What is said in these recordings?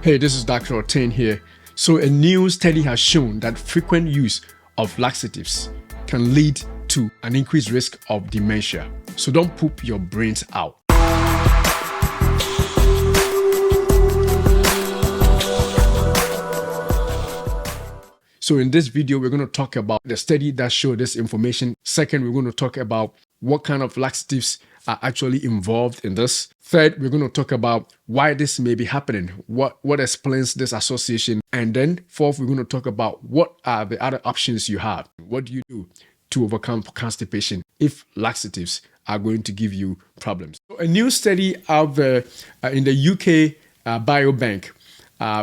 Hey, this is Dr. Droteng here. So a new study has shown that frequent use of laxatives can lead to an increased risk of dementia. So don't poop your brains out. So in this video, we're going to talk about the study that showed this information. Second, we're going to talk about what kind of laxatives are actually involved in this. Third, we're going to talk about why this may be happening, what explains this association. And then fourth, we're going to talk about what are the other options you have. What do you do to overcome constipation if laxatives are going to give you problems? So a new study out there in the UK Biobank,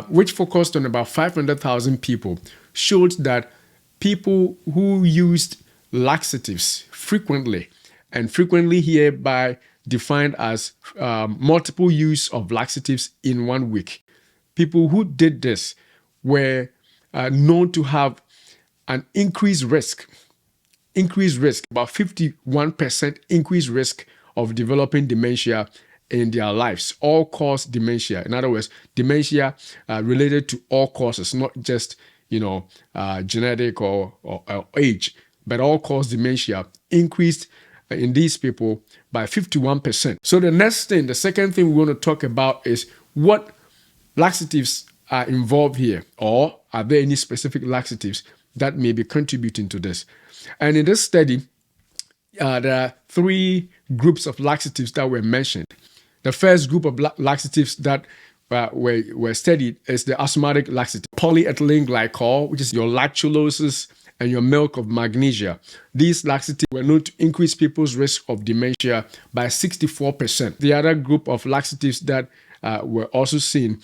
which focused on about 500,000 people, showed that people who used laxatives frequently, and frequently hereby defined as multiple use of laxatives in 1 week, people who did this were known to have an increased risk, about 51% increased risk of developing dementia in their lives, all-cause dementia. In other words, dementia related to all causes, not just genetic or age, but all-cause dementia increased in these people by 51%. So the second thing we want to talk about is what laxatives are involved here, or are there any specific laxatives that may be contributing to this? And in this study, there are 3 groups of laxatives that were mentioned. The first group of laxatives that were studied is the osmotic laxative, polyethylene glycol, which is your lactuloses and your milk of magnesia. These laxatives were known to increase people's risk of dementia by 64%. The other group of laxatives that were also seen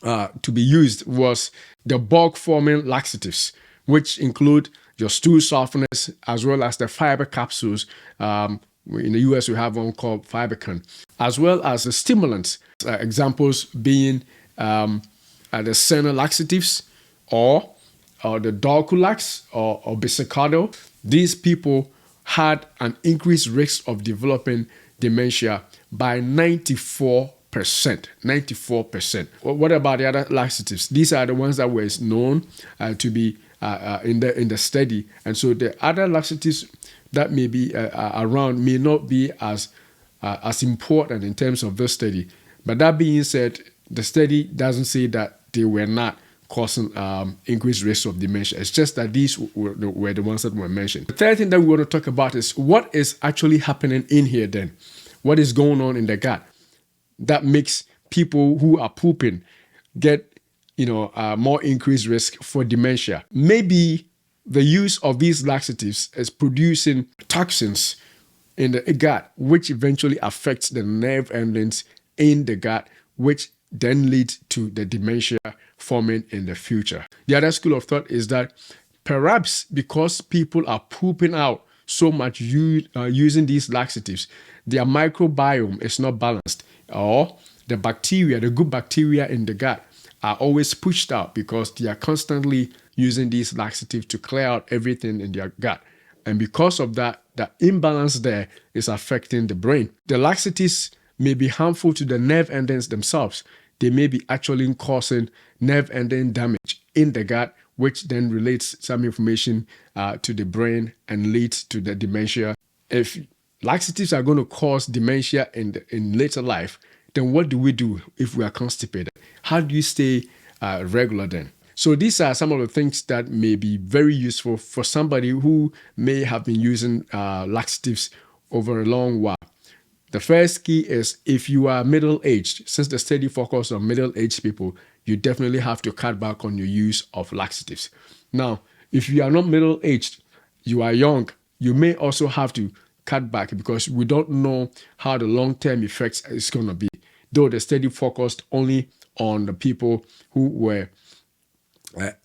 to be used was the bulk-forming laxatives, which include your stool softeners as well as the fiber capsules. In the US, we have one called Fibercon, as well as the stimulants, examples being the Senna laxatives or the Dulcolax or Bisacado. These people had an increased risk of developing dementia by 94%. 94%. What about the other laxatives? These are the ones that were known to be in the study. And so the other laxatives that may be around may not be as important in terms of this study. But that being said, the study doesn't say that they were not causing increased risk of dementia. It's just that these were the ones that were mentioned. The third thing that we want to talk about is what is actually happening in here then? What is going on in the gut that makes people who are pooping get more increased risk for dementia? Maybe the use of these laxatives is producing toxins in the gut, which eventually affects the nerve endings in the gut, which then leads to the dementia forming in the future. The other school of thought is that perhaps because people are pooping out so much using these laxatives, their microbiome is not balanced, or the bacteria, the good bacteria in the gut, are always pushed out because they are constantly using these laxatives to clear out everything in their gut. And because of that, the imbalance there is affecting the brain. The laxatives may be harmful to the nerve endings themselves. They may be actually causing nerve ending damage in the gut, which then relates some information to the brain and leads to the dementia. If laxatives are going to cause dementia in later life, then what do we do if we are constipated? How do you stay regular then? So these are some of the things that may be very useful for somebody who may have been using laxatives over a long while. The first key is if you are middle-aged. Since the study focused on middle-aged people, you definitely have to cut back on your use of laxatives. Now, if you are not middle-aged, you are young, you may also have to cut back because we don't know how the long-term effects is going to be. Though the study focused only on the people who were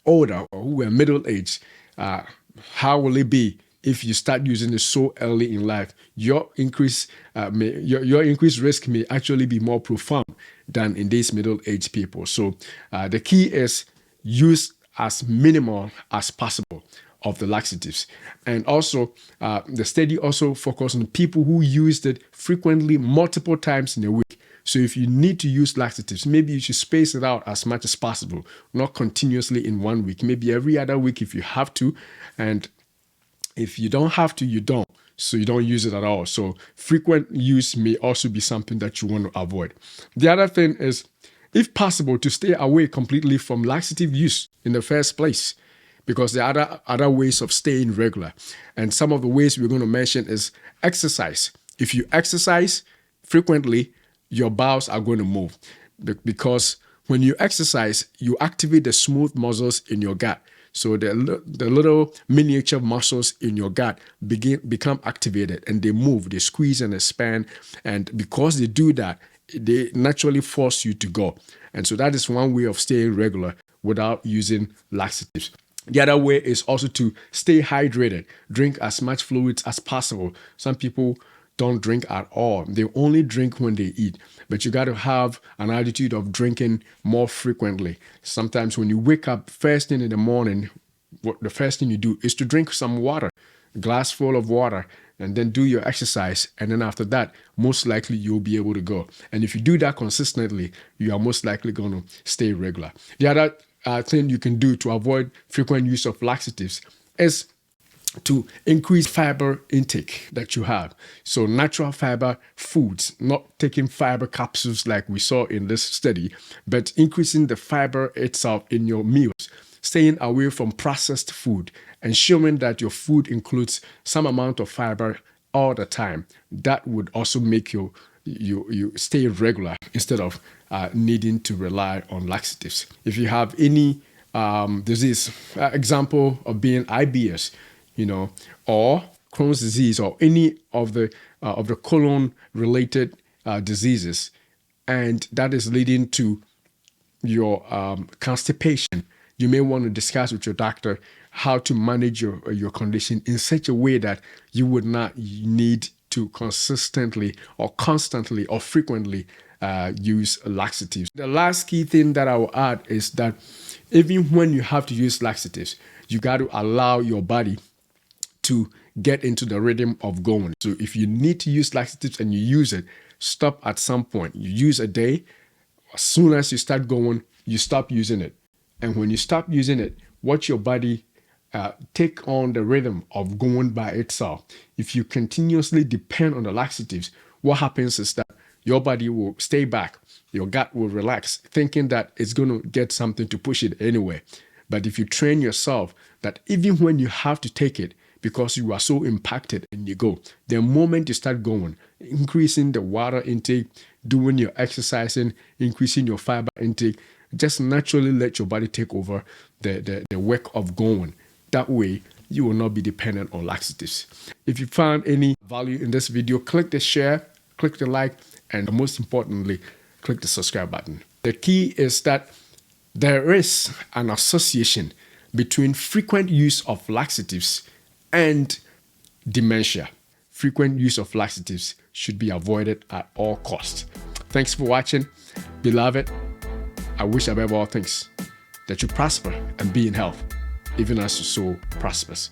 older or who were middle-aged, how will it be if you start using it so early in life? Your increased risk may actually be more profound than in these middle-aged people. So the key is use as minimal as possible of the laxatives. And also, the study also focused on people who used it frequently, multiple times in a week. So if you need to use laxatives, maybe you should space it out as much as possible, not continuously in 1 week, maybe every other week if you have to. And if you don't have to, you don't. So you don't use it at all. So frequent use may also be something that you want to avoid. The other thing is, if possible, to stay away completely from laxative use in the first place, because there are other ways of staying regular. And some of the ways we're going to mention is exercise. If you exercise frequently, your bowels are going to move, because when you exercise, you activate the smooth muscles in your gut. So the little miniature muscles in your gut become activated, and they move, they squeeze and expand. And because they do that, they naturally force you to go. And so that is one way of staying regular without using laxatives. The other way is also to stay hydrated. Drink as much fluids as possible. Some people don't drink at all. They only drink when they eat. But you got to have an attitude of drinking more frequently. Sometimes when you wake up first thing in the morning, the first thing you do is to drink some water, a glass full of water, and then do your exercise. And then after that, most likely you'll be able to go. And if you do that consistently, you are most likely going to stay regular. The other thing you can do to avoid frequent use of laxatives is to increase fiber intake that you have. So natural fiber foods, not taking fiber capsules like we saw in this study, but increasing the fiber itself in your meals, staying away from processed food, ensuring that your food includes some amount of fiber all the time. That would also make you stay regular instead of needing to rely on laxatives. If you have any disease, example of being IBS, or Crohn's disease, or any of the colon-related diseases, and that is leading to your constipation, you may want to discuss with your doctor how to manage your condition in such a way that you would not need to consistently or constantly or frequently use laxatives. The last key thing that I will add is that even when you have to use laxatives, you got to allow your body to get into the rhythm of going. So if you need to use laxatives and you use it, stop at some point. You use a day. As soon as you start going, you stop using it. And when you stop using it, watch your body take on the rhythm of going by itself. If you continuously depend on the laxatives, what happens is that your body will stay back. Your gut will relax, thinking that it's going to get something to push it anyway. But if you train yourself that even when you have to take it, because you are so impacted and you go, the moment you start going, increasing the water intake, doing your exercising, increasing your fiber intake, just naturally let your body take over the work of going. That way, you will not be dependent on laxatives. If you found any value in this video, click the share, click the like, and most importantly, click the subscribe button. The key is that there is an association between frequent use of laxatives and dementia. Frequent use of laxatives should be avoided at all costs. Thanks for watching. Beloved, I wish above all things that you prosper and be in health, even as your soul prospers.